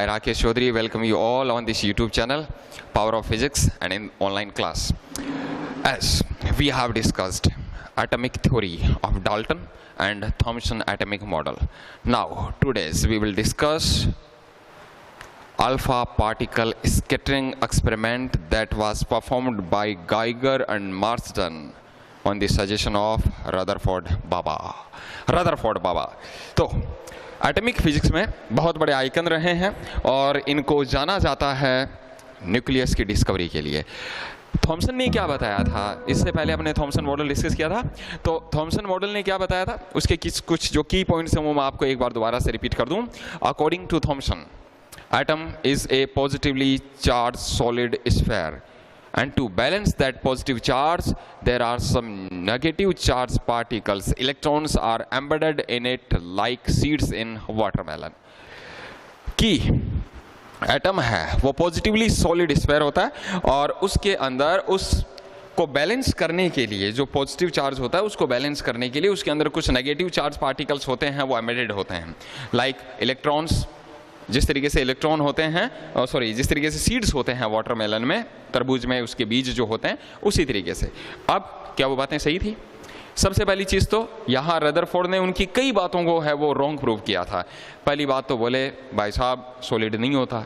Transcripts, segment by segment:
I, Rakesh Chaudhary, welcome you all on this YouTube channel, Power of Physics, and in online class. As we have discussed atomic theory of Dalton and Thomson atomic model. Now, today we will discuss alpha particle scattering experiment that was performed by Geiger and Marsden on the suggestion of Rutherford Baba. तो atomic physics में बहुत बड़े icon रहे हैं और इनको जाना जाता है न्यूक्लियस की डिस्कवरी के लिए। थॉमसन ने क्या बताया था, इससे पहले हमने थॉमसन मॉडल डिस्कस किया था, तो थॉमसन मॉडल ने क्या बताया था, उसके कुछ जो की पॉइंट्स हैं वो मैं आपको एक बार दोबारा से रिपीट कर दूं। According to Thomson, atom is a positively charged solid sphere, and to balance that positive charge there are some negative charged particles. Electrons are embedded in it like seeds in watermelon. कि atom है वो positively solid sphere होता है और उसके अंदर उसको balance करने के लिए, जो पॉजिटिव चार्ज होता है उसको बैलेंस करने के लिए उसके अंदर कुछ नेगेटिव चार्ज पार्टिकल्स होते हैं, वो एम्बेडेड होते हैं। लाइक इलेक्ट्रॉन्स, जिस तरीके से इलेक्ट्रॉन होते हैं, जिस तरीके से सीड्स होते हैं वाटरमेलन में, तरबूज में उसके बीज जो होते हैं, उसी तरीके से। अब क्या वो बातें सही थी? सबसे पहली चीज़ तो यहाँ रदरफोर्ड ने उनकी कई बातों को है वो रॉन्ग प्रूव किया था। पहली बात तो बोले भाई साहब सॉलिड नहीं होता।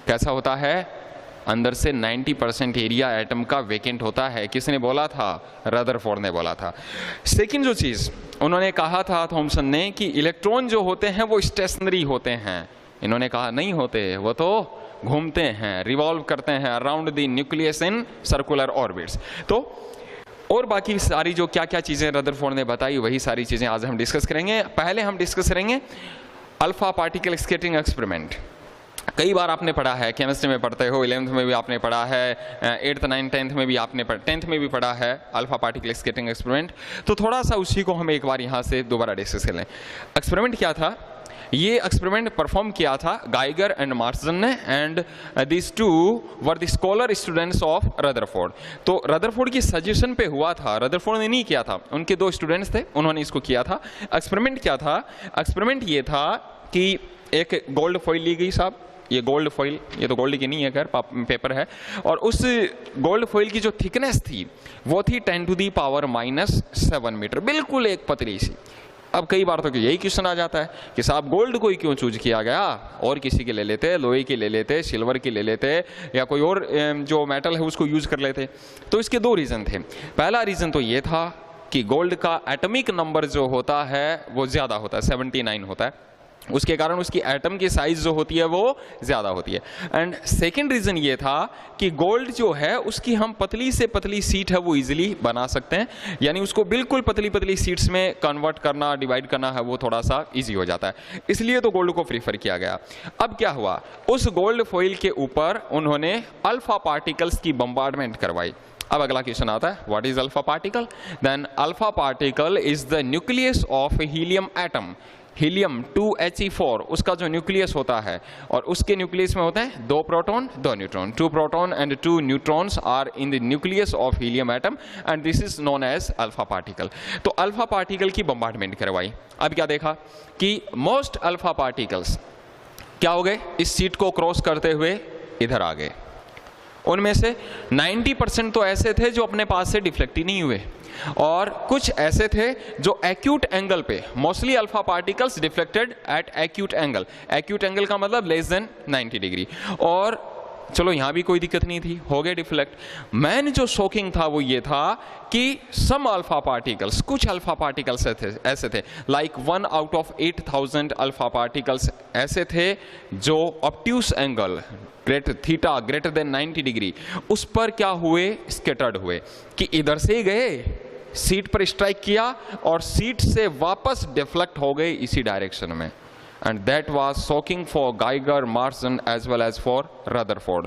कैसा होता है? अंदर से 90% एरिया एटम का वेकेंट होता है। किसने बोला था? रदरफोर्ड ने बोला था। सेकेंड जो चीज़ उन्होंने कहा था थॉमसन ने कि इलेक्ट्रॉन जो होते हैं वो स्टेशनरी होते हैं। इन्होंने कहा नहीं होते, वो तो घूमते हैं, रिवॉल्व करते हैं around the nucleus in circular orbits. तो और बाकी सारी जो क्या क्या चीज़ें रदरफोर्ड ने बताई वही सारी चीज़ें आज हम डिस्कस करेंगे। पहले हम डिस्कस करेंगे अल्फा पार्टिकल स्कैटरिंग एक्सपेरिमेंट। कई बार आपने पढ़ा है, केमिस्ट्री में पढ़ते हो, 11th में भी आपने पढ़ा है, 8th 9th 10th में भी आपने 10th में भी पढ़ा है अल्फा पार्टिकल स्कैटरिंग एक्सपेरिमेंट। तो थोड़ा सा उसी को हम एक बार यहाँ से दोबारा डिस्कस कर लें। एक्सपेरिमेंट क्या था? ये एक्सपेरिमेंट परफॉर्म किया था गाइगर एंड मार्सन ने, and this two were the scholar students of Rutherford. तो रदरफोर्ड की सजेशन पे हुआ था, रदरफोर्ड ने नहीं किया था, उनके दो स्टूडेंट्स थे, उन्होंने इसको किया था। एक्सपेरिमेंट क्या था? एक्सपेरिमेंट ये था कि एक गोल्ड फॉइल ली गई साहब, ये गोल्ड फॉइल, ये तो गोल्ड की नहीं है खैर, पेपर है, और उस गोल्ड फॉइल की जो थिकनेस थी वो थी 10⁻⁻⁷ मीटर, बिल्कुल एक पतली सी। अब कई बार तो यही क्वेश्चन आ जाता है कि साहब गोल्ड को ही क्यों चूज किया गया, और किसी के ले लेते, लोहे की ले लेते, सिल्वर की ले लेते, या कोई और जो मेटल है उसको यूज कर लेते। तो इसके दो रीज़न थे। पहला रीज़न तो ये था कि गोल्ड का एटॉमिक नंबर जो होता है वो ज़्यादा होता है, 79 होता है, उसके कारण उसकी एटम की साइज जो होती है वो ज़्यादा होती है। एंड सेकेंड रीज़न ये था कि गोल्ड जो है उसकी हम पतली से पतली सीट है वो इजीली बना सकते हैं, यानी उसको बिल्कुल पतली पतली सीट्स में कन्वर्ट करना, डिवाइड करना है वो थोड़ा सा इजी हो जाता है, इसलिए तो गोल्ड को प्रीफर किया गया। अब क्या हुआ, उस गोल्ड फॉइल के ऊपर उन्होंने अल्फा पार्टिकल्स की बम्बार्डमेंट करवाई। अब अगला क्वेश्चन आता है, what is alpha particle? Then alpha particle is the nucleus of helium atom. Helium 2He4 उसका जो न्यूक्लियस होता है, और उसके न्यूक्लियस में होते हैं 2 proton 2 neutron. 2 proton and 2 neutrons are in the nucleus of helium atom and this is known as alpha particle. तो अल्फा पार्टिकल की बम्बार्डमेंट करवाई। अब क्या देखा कि मोस्ट अल्फा पार्टिकल्स क्या हो गए, इस सीट को क्रॉस करते हुए इधर आ गए। उनमें से 90% तो ऐसे थे जो अपने पास से डिफ्लेक्ट ही नहीं हुए, और कुछ ऐसे थे जो एक्यूट एंगल पे, mostly alpha particles deflected at acute angle. Acute angle का मतलब लेस देन 90 डिग्री, और चलो यहाँ भी कोई दिक्कत नहीं थी, हो गए डिफ्लेक्ट। मैन जो शॉकिंग था वो ये था कि सम अल्फा पार्टिकल्स, कुछ अल्फा पार्टिकल्स ऐसे थे like 1 out of 8000 alpha particles ऐसे थे जो obtuse angle theta greater than 90 degree उस पर क्या हुए, स्कैटर्ड हुए, कि इधर से ही गए, सीट पर स्ट्राइक किया और सीट से वापस डिफ्लेक्ट हो गए इसी डायरेक्शन में। And that was shocking for Geiger, Marsden as well as for Rutherford.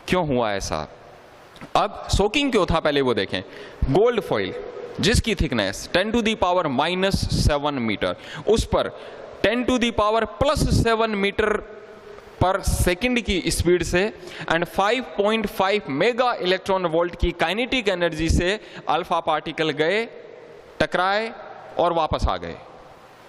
क्यों हुआ ऐसा? अब शॉकिंग क्यों था पहले वो देखें। गोल्ड फॉइल जिसकी थिकनेस 10⁻⁻⁷ मीटर, उस पर 10⁻+7 मीटर पर सेकंड की स्पीड से एंड 5.5 मेगा इलेक्ट्रॉन वोल्ट की काइनेटिक एनर्जी से अल्फा पार्टिकल गए, टकराए और वापस आ गए।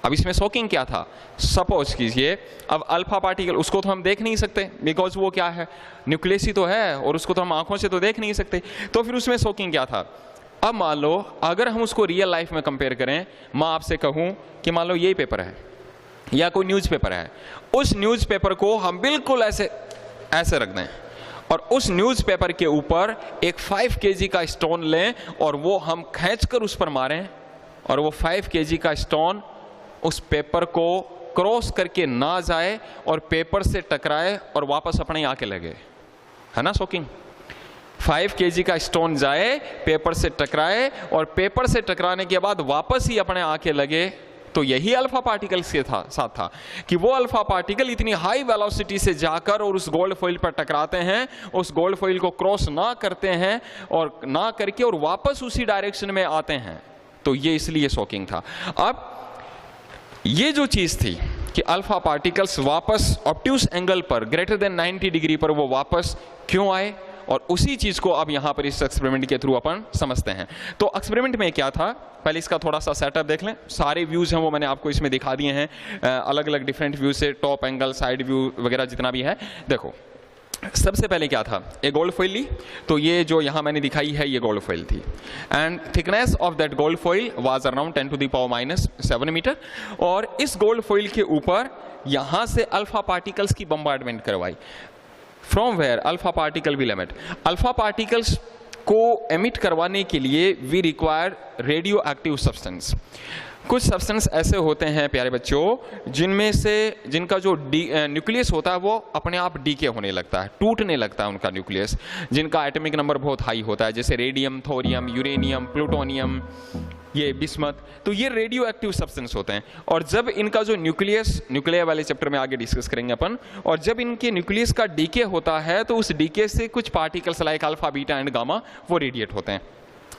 अब इसमें शॉकिंग क्या था, सपोज कीजिए अब अल्फा पार्टिकल, उसको तो हम देख नहीं सकते बिकॉज वो क्या है, न्यूक्लियस ही तो है, और उसको तो हम आंखों से तो देख नहीं सकते, तो फिर उसमें शॉकिंग क्या था। अब मान लो अगर हम उसको रियल लाइफ में कंपेयर करें, मैं आपसे कहूं कि मान लो यही पेपर है या कोई न्यूज़पेपर है, उस न्यूज़पेपर को हम बिल्कुल ऐसे ऐसे रख दें और उस न्यूज़पेपर के ऊपर एक 5 kg का स्टोन लें और वो हम खींचकर उस पर मारें और वो 5 kg का स्टोन उस पेपर को क्रॉस करके ना जाए और पेपर से टकराए और वापस अपने आके लगे, है ना शॉकिंग। 5 kg का स्टोन जाए, पेपर से टकराए और पेपर से टकराने के बाद वापस ही अपने आके लगे, तो यही अल्फा पार्टिकल्स के साथ था कि वो अल्फा पार्टिकल इतनी हाई वेलोसिटी से जाकर और उस गोल्ड फॉइल पर टकराते हैं, उस गोल्ड फॉइल को क्रॉस ना करते हैं और ना करके और वापस उसी डायरेक्शन में आते हैं, तो ये इसलिए शॉकिंग था। अब ये जो चीज थी कि अल्फा पार्टिकल्स वापस ऑब्ट्यूस एंगल पर ग्रेटर देन 90 डिग्री पर वो वापस क्यों आए, और उसी चीज को अब यहां पर इस एक्सपेरिमेंट के थ्रू अपन समझते हैं। तो एक्सपेरिमेंट में क्या था, पहले इसका थोड़ा सा सेटअप देख लें। सारे व्यूज हैं वो मैंने आपको इसमें दिखा दिए हैं, अलग अलग डिफरेंट व्यू से, टॉप एंगल, साइड व्यू वगैरह जितना भी है। देखो सबसे पहले क्या था, एक गोल्ड फॉइल ली, तो ये जो यहाँ मैंने दिखाई है ये गोल्ड फॉइल थी, and thickness of that gold foil was around 10⁻⁻7 metre, और इस गोल्ड फॉइल के ऊपर यहाँ से अल्फा पार्टिकल्स की बम्बार्डमेंट करवाई। From where alpha particle will emit, alpha particles को एमिट करवाने के लिए we require radio active substance. कुछ सब्सटेंस ऐसे होते हैं प्यारे बच्चों जिनका जो न्यूक्लियस होता है वो अपने आप डीके होने लगता है, टूटने लगता है उनका न्यूक्लियस, जिनका एटॉमिक नंबर बहुत हाई होता है, जैसे रेडियम, थोरियम, यूरेनियम, प्लूटोनियम, ये बिस्मथ, तो ये रेडियो एक्टिव सब्सटेंस होते हैं। और जब इनका जो न्यूक्लियर वाले चैप्टर में आगे डिस्कस करेंगे अपन, और जब इनके न्यूक्लियस का डीके होता है तो उस डीके से कुछ particles like alpha, beta and gamma वो रेडिएट होते हैं।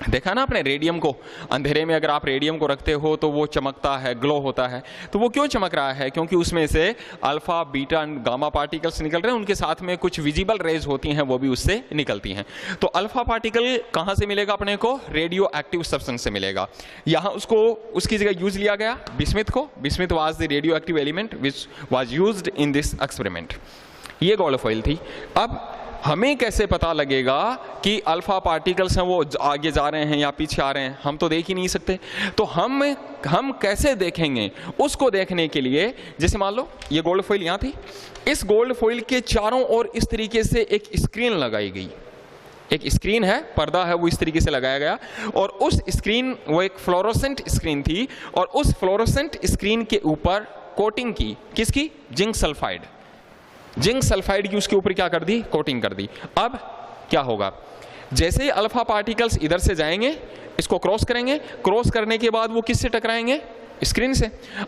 देखा ना आपने रेडियम को, अंधेरे में अगर आप रेडियम को रखते हो तो वो चमकता है, ग्लो होता है, तो वो क्यों चमक रहा है, क्योंकि उसमें से alpha, beta and gamma particles निकल रहे हैं, उनके साथ में कुछ विजिबल रेज होती हैं वो भी उससे निकलती हैं। तो अल्फा पार्टिकल कहां से मिलेगा अपने को, रेडियो एक्टिव सब्सटेंस से मिलेगा। यहां उसकी जगह यूज लिया गया बिस्मिथ को, bismuth was the radio active element which was used in this experiment. ये गोल्ड फॉइल थी। अब हमें कैसे पता लगेगा कि अल्फा पार्टिकल्स हैं वो आगे जा रहे हैं या पीछे आ रहे हैं, हम तो देख ही नहीं सकते। तो हम कैसे देखेंगे, उसको देखने के लिए जैसे मान लो ये गोल्ड फॉइल यहाँ थी, इस गोल्ड फॉइल के चारों ओर इस तरीके से एक स्क्रीन लगाई गई, एक स्क्रीन है, पर्दा है, वो इस तरीके से लगाया गया, और उस स्क्रीन वो एक फ्लोरोसेंट स्क्रीन थी, और उस फ्लोरोसेंट स्क्रीन के ऊपर कोटिंग की, किसकी, जिंक सल्फाइड की उसके ऊपर क्या कर दी, कोटिंग कर दी। अब क्या होगा, जैसे ही अल्फा पार्टिकल्स इधर से जाएंगे, इसको क्रॉस करेंगे, क्रॉस करने के बाद वो किससे टकराएंगे, स्क्रीन से।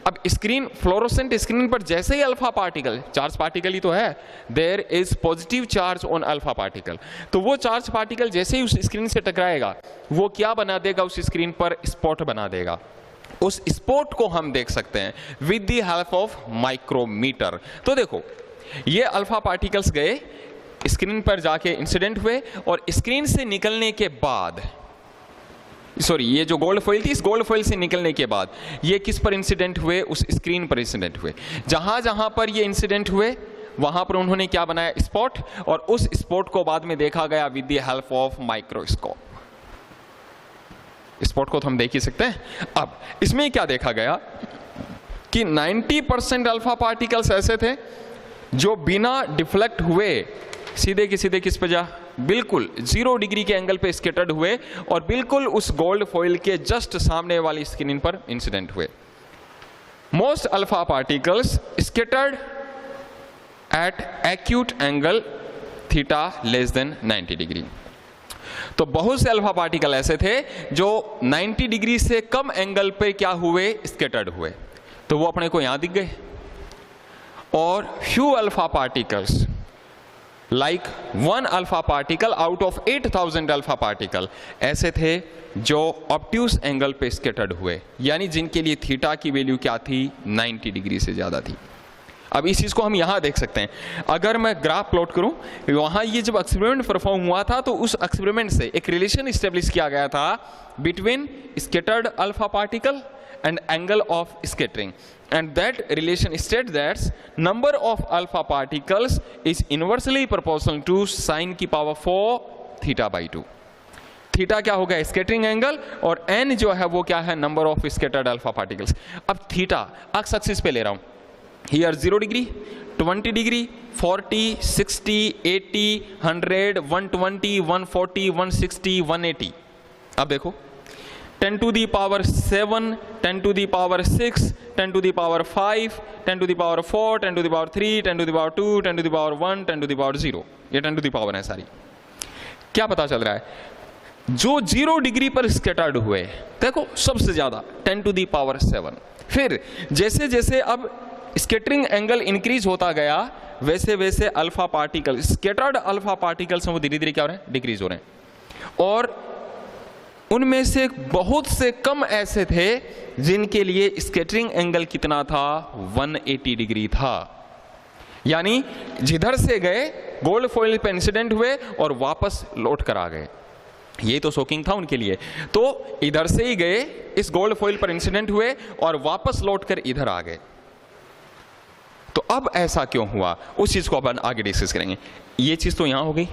अब स्क्रीन, फ्लोरोसेंट स्क्रीन पर जैसे ही अल्फा पार्टिकल, चार्ज पार्टिकल ही तो है, there is positive charge on alpha particle, तो वो चार्ज पार्टिकल जैसे ही उस स्क्रीन से टकराएगा वो क्या बना देगा, उस स्क्रीन पर स्पॉट बना देगा। उस स्पॉट को हम देख सकते हैं with the help of micrometer. तो देखो ये अल्फा पार्टिकल्स गए, स्क्रीन पर जाके इंसिडेंट हुए, और स्क्रीन से निकलने के बाद, सॉरी ये जो गोल्ड फॉइल थी, इस गोल्ड फॉइल से निकलने के बाद ये किस पर इंसिडेंट हुए, उस स्क्रीन पर इंसिडेंट हुए। जहां जहां पर ये इंसिडेंट हुए वहां पर उन्होंने क्या बनाया, स्पॉट, और उस स्पॉट को बाद में देखा गया with the help of microscope. Spot को तो हम देख ही सकते हैं। अब इसमें क्या देखा गया कि 90% अल्फा पार्टिकल्स ऐसे थे जो बिना डिफ्लेक्ट हुए सीधे के सीधे किस पे जा, बिल्कुल 0 डिग्री के एंगल पे स्कैटर्ड हुए, और बिल्कुल उस गोल्ड फॉइल के जस्ट सामने वाली स्क्रीन पर इंसिडेंट हुए। Most alpha particles scattered at acute angle theta less than 90 degree. तो बहुत से अल्फा पार्टिकल ऐसे थे जो 90 डिग्री से कम एंगल पे क्या हुए, स्कैटर्ड हुए, तो वो अपने को यहां दिख गए। और few alpha particles like 1 alpha particle out of 8000 alpha particle ऐसे थे जो ऑब्ट्यूस एंगल पे स्कैटर्ड हुए, यानी जिनके लिए थीटा की वैल्यू क्या थी, 90 डिग्री से ज्यादा थी। अब इस चीज को हम यहां देख सकते हैं। अगर मैं ग्राफ प्लॉट करूं, वहां ये जब एक्सपेरिमेंट परफॉर्म हुआ था तो उस एक्सपेरिमेंट से एक रिलेशन स्टेब्लिश किया गया था between scattered alpha particle and angle of scattering, and that relation states that number of alpha particles is inversely proportional to sin की पावर 4 थीटा बाई 2। थीटा क्या होगा? स्कैटरिंग एंगल, और n जो है वो क्या है? Number of scattered alpha particles. अब थीटा एक्स एक्सिस पे ले रहा हूं, हियर 0 डिग्री, 20 डिग्री, 40, 60, 80, 100, 120, 140, 160, 180। अब देखो 10 to the power 7, 10 to the power 6, 10 to the power 5, 10 to the power 4, 10 to the power 3, 10 to the power 2, 10 to the power 1, 10 to the power 0। ये 10 to the power है सारी। क्या पता चल रहा है? जो 0 डिग्री पर स्कैटर्ड हुए, देखो सबसे ज्यादा 10 to the power 7। फिर जैसे जैसे अब स्कैटरिंग एंगल इंक्रीज होता गया, वैसे वैसे alpha particle, scattered alpha particles वो धीरे धीरे क्या हो रहे हैं? डिक्रीज हो रहे हैं। और उनमें से बहुत से कम ऐसे थे जिनके लिए स्कैटरिंग एंगल कितना था? 180 डिग्री था। यानी जिधर से गए गोल्ड फॉइल पे इंसिडेंट हुए और वापस लौट कर आ गए। ये तो शॉकिंग था उनके लिए। तो इधर से ही गए, इस गोल्ड फॉइल पर इंसिडेंट हुए और वापस लौटकर इधर आ गए। तो अब ऐसा क्यों हुआ, उस चीज को अपन आगे डिस्कस करेंगे। ये चीज तो यहां हो गई,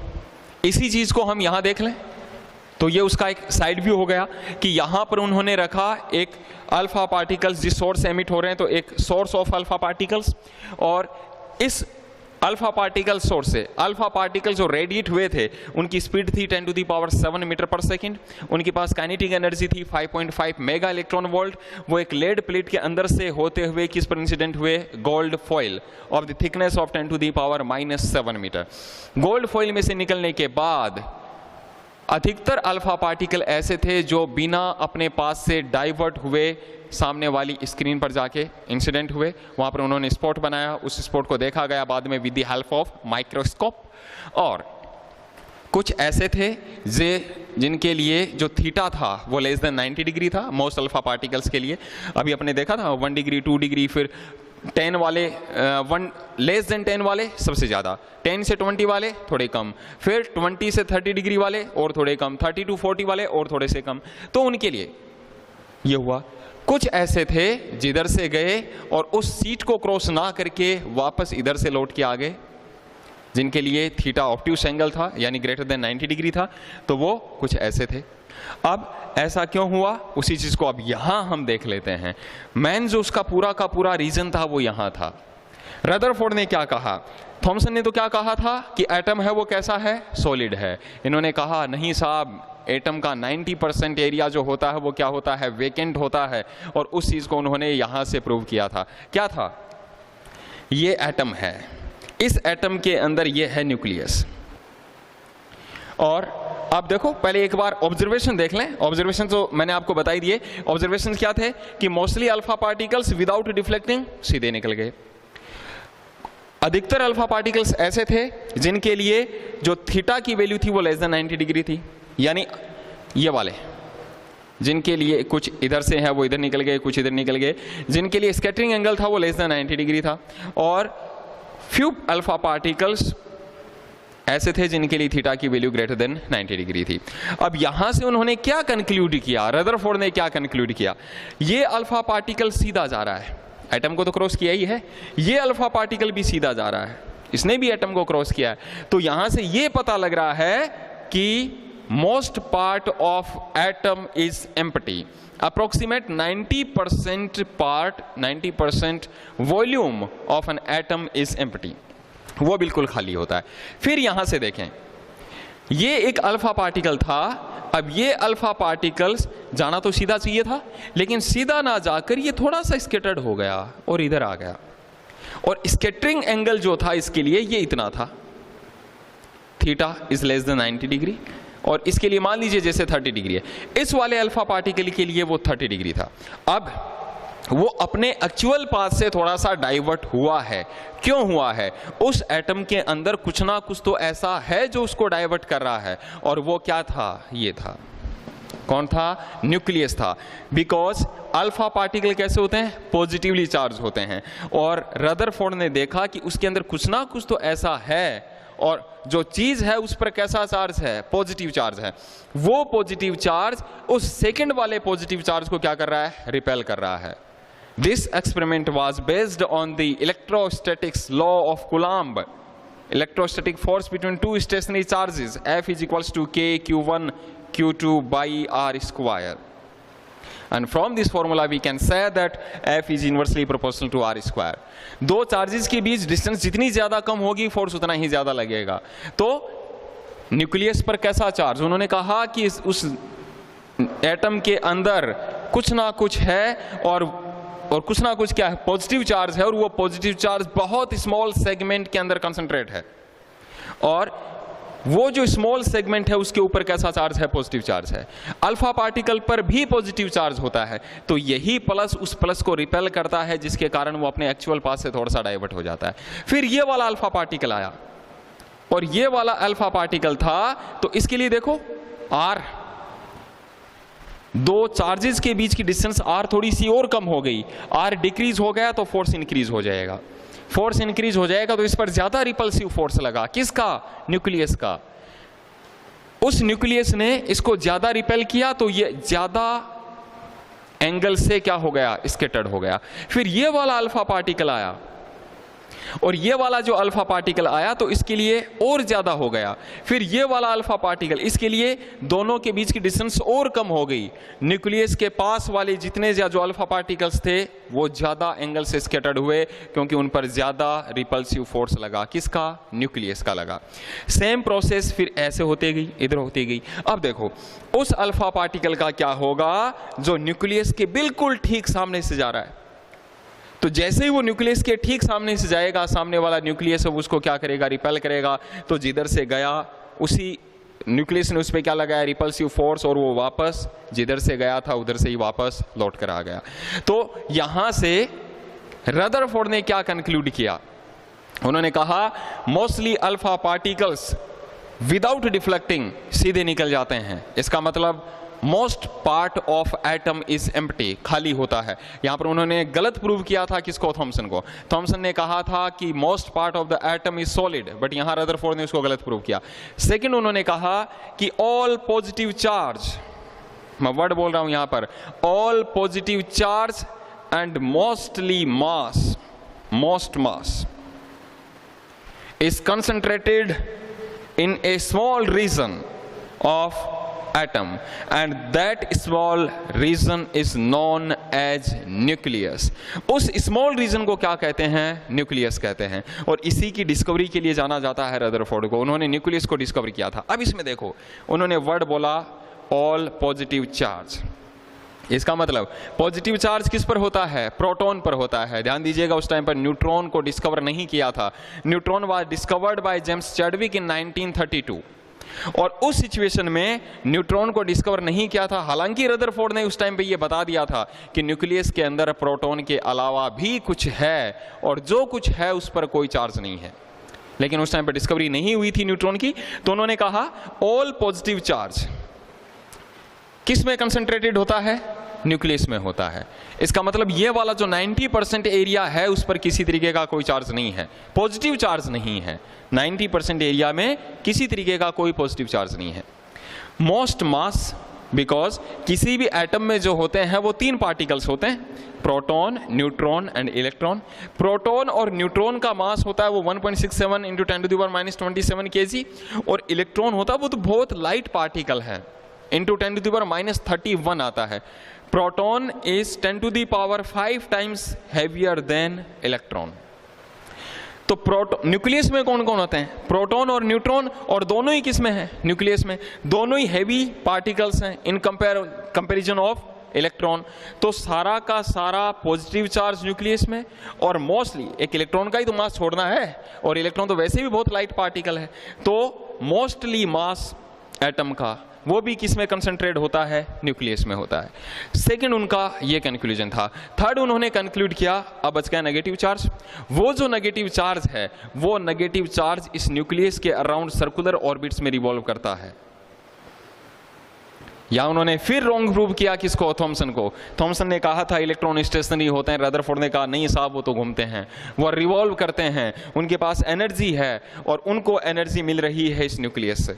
इसी चीज को हम यहां देख लें तो ये उसका एक साइड व्यू हो गया कि यहां पर उन्होंने रखा एक अल्फा पार्टिकल्स जिस सोर्स से एमिट हो रहे हैं, तो एक सोर्स ऑफ अल्फा पार्टिकल्स, और इस अल्फा पार्टिकल सोर्स से अल्फा पार्टिकल्स जो रेडिएट हुए थे उनकी स्पीड थी 10 to the power 7 मीटर पर सेकंड। उनके पास काइनेटिक एनर्जी थी 5.5 मेगा इलेक्ट्रॉन वोल्ट। वो एक लेड प्लेट के अंदर से होते हुए किस पर इंसिडेंट हुए? Gold foil of the thickness of 10 to the power -7 metre. Gold foil में से निकलने के बाद अधिकतर अल्फा पार्टिकल ऐसे थे जो बिना अपने पास से डाइवर्ट हुए सामने वाली स्क्रीन पर जाके इंसिडेंट हुए। वहां पर उन्होंने स्पॉट बनाया, उस स्पॉट को देखा गया बाद में with the help of microscope. और कुछ ऐसे थे जिनके लिए जो थीटा था वो लेस देन 90 डिग्री था मोस्ट अल्फा पार्टिकल्स के लिए। अभी अपने देखा था 1 डिग्री, 2 डिग्री, फिर 10 वाले, 1 लेस देन 10 वाले सबसे ज़्यादा, 10 से 20 वाले थोड़े कम, फिर 20 से 30 डिग्री वाले और थोड़े कम, 30 to 40 वाले और थोड़े से कम। तो उनके लिए ये हुआ। कुछ ऐसे थे जिधर से गए और उस सीट को क्रॉस ना करके वापस इधर से लौट के आ गए, जिनके लिए थीटा ऑब्ट्यूस एंगल था यानी ग्रेटर देन 90 डिग्री था। तो वो कुछ ऐसे थे। अब ऐसा क्यों हुआ, उसी चीज को अब यहां हम देख लेते हैं। मैन जो उसका पूरा का पूरा रीजन था वो यहां था। रदरफोर्ड ने क्या कहा, थॉमसन ने तो क्या कहा था कि एटम है वो कैसा है? सॉलिड है। इन्होंने कहा नहीं साहब, एटम का 90% एरिया जो होता है वो क्या होता है? वेकेंट होता है। और उस चीज को उन्होंने यहां से प्रूव किया था। क्या था? ये एटम है, इस एटम के अंदर ये है न्यूक्लियस। और आप देखो पहले एक बार ऑब्जर्वेशन देख लें। ऑब्जर्वेशन तो मैंने आपको बताई दिए। ऑब्जर्वेशन क्या थे कि mostly alpha particles without deflecting सीधे निकल गए। अधिकतर अल्फा पार्टिकल्स ऐसे थे जिनके लिए जो थीटा की वैल्यू थी वो लेस देन 90 डिग्री थी, यानी ये वाले जिनके लिए कुछ इधर से है वो इधर निकल गए, कुछ इधर निकल गए, जिनके लिए स्कैटरिंग एंगल था वो लेस देन 90 डिग्री था। और फ्यू अल्फा पार्टिकल्स ऐसे थे जिनके लिए थीटा की वैल्यू ग्रेटर देन 90 डिग्री थी। अब यहां से उन्होंने क्या कंक्लूड किया, रदरफोर्ड ने क्या कंक्लूड किया? ये अल्फा पार्टिकल सीधा जा रहा है, एटम को तो क्रॉस किया ही है, ये अल्फा पार्टिकल भी सीधा जा रहा है, इसने भी एटम को क्रॉस किया है। तो यहां से ये पता लग रहा है कि most part of atom is empty. Approximate 90% volume of an atom is empty, वो बिल्कुल खाली होता है। फिर यहां से देखें, ये एक अल्फा पार्टिकल था। अब ये अल्फा पार्टिकल्स जाना तो सीधा चाहिए था, लेकिन सीधा ना जाकर ये थोड़ा सा स्कैटर्ड हो गया और इधर आ गया। और स्कैटरिंग एंगल जो था इसके लिए ये इतना था, theta is less than 90 degree. और इसके लिए मान लीजिए जैसे 30 डिग्री है, इस वाले अल्फा पार्टिकल के लिए वो 30 डिग्री था। अब वो अपने एक्चुअल पाथ से थोड़ा सा डाइवर्ट हुआ है। क्यों हुआ है? उस एटम के अंदर कुछ ना कुछ तो ऐसा है जो उसको डाइवर्ट कर रहा है। और वो क्या था? ये था। कौन था? न्यूक्लियस था। बिकॉज अल्फा पार्टिकल कैसे होते हैं? पॉजिटिवली चार्ज होते हैं। और रदरफोर्ड ने देखा कि उसके अंदर कुछ ना कुछ तो ऐसा है और जो चीज है उस पर कैसा चार्ज है, पॉजिटिव चार्ज है, वो पॉजिटिव चार्ज उस सेकंड वाले पॉजिटिव चार्ज को क्या कर रहा है, रिपेल कर रहा है। This experiment was based on the electrostatics law of coulomb, electrostatic force between two stationary charges, F is equals to K Q1 Q2 by R square. And from this formula we can say that F is inversely proportional to R square. दो charges के बीच distance जितनी ज्यादा कम होगी force उतना ही ज्यादा लगेगा। तो nucleus पर कैसा चार्ज, उन्होंने कहा कि उस एटम के अंदर कुछ ना कुछ है और कुछ ना कुछ क्या है, पॉजिटिव चार्ज है, और वो पॉजिटिव चार्ज बहुत स्मॉल सेगमेंट के अंदर कंसंट्रेट है, और वो जो स्मॉल सेगमेंट है उसके ऊपर कैसा चार्ज है, पॉजिटिव चार्ज है। अल्फा पार्टिकल पर भी पॉजिटिव चार्ज होता है, तो यही प्लस उस प्लस को रिपेल करता है, जिसके कारण वो अपने एक्चुअल पाथ से थोड़ा सा डाइवर्ट हो जाता है। फिर ये वाला अल्फा पार्टिकल आया और ये वाला अल्फा पार्टिकल था, तो इसके लिए देखो आर, दो चार्जेस के बीच की डिस्टेंस आर थोड़ी सी और कम हो गई, आर डिक्रीज हो गया तो फोर्स इंक्रीज हो जाएगा, फोर्स इंक्रीज हो जाएगा तो इस पर ज्यादा रिपल्सिव फोर्स लगा, किसका, न्यूक्लियस का। उस न्यूक्लियस ने इसको ज्यादा रिपेल किया तो ये ज्यादा एंगल से क्या हो गया, स्कैटर्ड हो गया। फिर ये वाला अल्फा पार्टिकल आया और ये वाला जो अल्फा पार्टिकल आया तो इसके लिए और ज्यादा हो गया। फिर ये वाला अल्फा पार्टिकल, इसके लिए दोनों के बीच की डिस्टेंस और कम हो गई, न्यूक्लियस के पास वाले जितने जो अल्फा पार्टिकल्स थे वो ज्यादा एंगल से स्कैटर्ड हुए, क्योंकि उन पर ज्यादा रिपल्सिव फोर्स लगा, किसका, न्यूक्लियस का लगा। सेम प्रोसेस फिर ऐसे होते गई, इधर होती गई। अब देखो उस अल्फा पार्टिकल का क्या होगा जो न्यूक्लियस के बिल्कुल ठीक सामने से जा रहा है। तो जैसे ही वो न्यूक्लियस के ठीक सामने से जाएगा, सामने वाला न्यूक्लियस है उसको क्या करेगा, रिपेल करेगा। तो जिधर से गया उसी न्यूक्लियस ने उस पर क्या लगाया, रिपल्सिव फोर्स, और वो वापस जिधर से गया था उधर से ही वापस लौट कर आ गया। तो यहां से रदरफोर्ड ने क्या कंक्लूड किया, उन्होंने कहा mostly alpha particles without deflecting सीधे निकल जाते हैं। इसका मतलब most part of atom is empty, खाली होता है। यहां पर उन्होंने गलत प्रूव किया था, किसको, थॉमसन को। थॉमसन ने कहा था कि most part of the atom is solid, but यहां रदरफोर्ड ने उसको गलत प्रूव किया। सेकंड उन्होंने कहा कि ऑल पॉजिटिव चार्ज, मैं वर्ड बोल रहा हूं यहां पर, all positive charge and mostly mass, most mass is concentrated in a small region of atom, and that small region is known as nucleus. उस small region को क्या कहते हैं, न्यूक्लियस कहते हैं, और इसी की डिस्कवरी के लिए जाना जाता है रदरफोर्ड को। उन्होंने न्यूक्लियस को डिस्कवर किया था। अब इसमें देखो उन्होंने वर्ड बोला ऑल पॉजिटिव चार्ज। इसका मतलब पॉजिटिव चार्ज किस पर होता है, प्रोटॉन पर होता है। ध्यान दीजिएगा उस टाइम पर न्यूट्रॉन को डिस्कवर नहीं किया था। Neutron was discovered by James Chadwick in 1932, और उस सिचुएशन में न्यूट्रॉन को डिस्कवर नहीं किया था। हालांकि रदरफोर्ड ने उस टाइम पे ये बता दिया था कि न्यूक्लियस के अंदर प्रोटॉन के अलावा भी कुछ है, और जो कुछ है उस पर कोई चार्ज नहीं है, लेकिन उस टाइम पर डिस्कवरी नहीं हुई थी न्यूट्रॉन की। तो उन्होंने कहा ऑल पॉजिटिव चार्ज किस में कंसंट्रेटेड होता है, न्यूक्लियस में होता है। इसका मतलब ये वाला जो 90% एरिया है उस पर किसी तरीके का कोई चार्ज नहीं है, पॉजिटिव चार्ज नहीं है। 90% एरिया में किसी तरीके का कोई पॉजिटिव चार्ज नहीं है। मोस्ट मास, बिकॉज किसी भी एटम में जो होते हैं वो 3 पार्टिकल्स होते हैं, proton, neutron and electron. Proton और न्यूट्रॉन का मास होता है वो 1.67 × 10⁻27 kg, और इलेक्ट्रॉन होता है वो तो बहुत लाइट पार्टिकल है, इंटू 10⁻31 आता है। Proton is 10⁵ times heavier than electron. तो न्यूक्लियस में कौन कौन होते हैं, प्रोटॉन और न्यूट्रॉन, और दोनों ही किस में है, न्यूक्लियस में, दोनों ही हैवी पार्टिकल्स हैं इन कंपैरिजन ऑफ इलेक्ट्रॉन। तो सारा का सारा पॉजिटिव चार्ज न्यूक्लियस में, और मोस्टली एक इलेक्ट्रॉन का ही तो मास छोड़ना है, और इलेक्ट्रॉन तो वैसे भी बहुत लाइट पार्टिकल है, तो मोस्टली मास एटम का वो भी किस में कंसंट्रेट होता है, न्यूक्लियस में होता है। सेकंड उनका ये कंक्लूजन था। थर्ड उन्होंने कंक्लूड किया, अब बच गया नेगेटिव चार्ज। वो जो नेगेटिव चार्ज है, वो नेगेटिव चार्ज इस न्यूक्लियस के अराउंड सर्कुलर ऑर्बिट्स में रिवॉल्व करता है। या उन्होंने फिर रॉन्ग प्रूव किया किसको, थॉमसन को। थॉमसन ने कहा था इलेक्ट्रॉन स्टेशनरी होते हैं, रदरफोर्ड ने कहा नहीं साहब वो तो घूमते हैं, वो रिवॉल्व करते हैं, उनके पास एनर्जी है और उनको एनर्जी मिल रही है इस न्यूक्लियस से।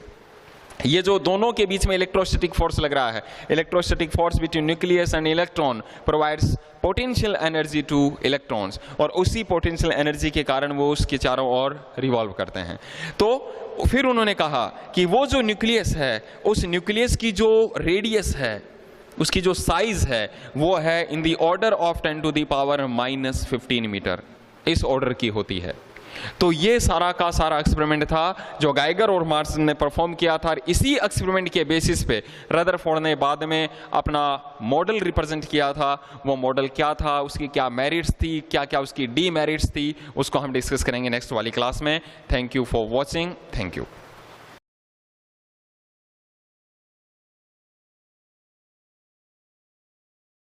ये जो दोनों के बीच में इलेक्ट्रोस्टैटिक फोर्स लग रहा है, electrostatic force between nucleus and electron provides potential energy two electrons, और उसी पोटेंशियल एनर्जी के कारण वो उसके चारों ओर रिवॉल्व करते हैं। तो फिर उन्होंने कहा कि वो जो न्यूक्लियस है, उस न्यूक्लियस की जो रेडियस है, उसकी जो साइज है, वो है in the order of 10⁻⁻15 metre, इस ऑर्डर की होती है। तो ये सारा का सारा एक्सपेरिमेंट था जो गाइगर और मार्सन ने परफॉर्म किया था, और इसी एक्सपेरिमेंट के बेसिस पे रदरफोर्ड ने बाद में अपना मॉडल रिप्रेजेंट किया था। वो मॉडल क्या था, उसकी क्या मेरिट्स थी, क्या क्या उसकी डीमेरिट्स थी, उसको हम डिस्कस करेंगे नेक्स्ट वाली क्लास में। Thank you for watching, thank you.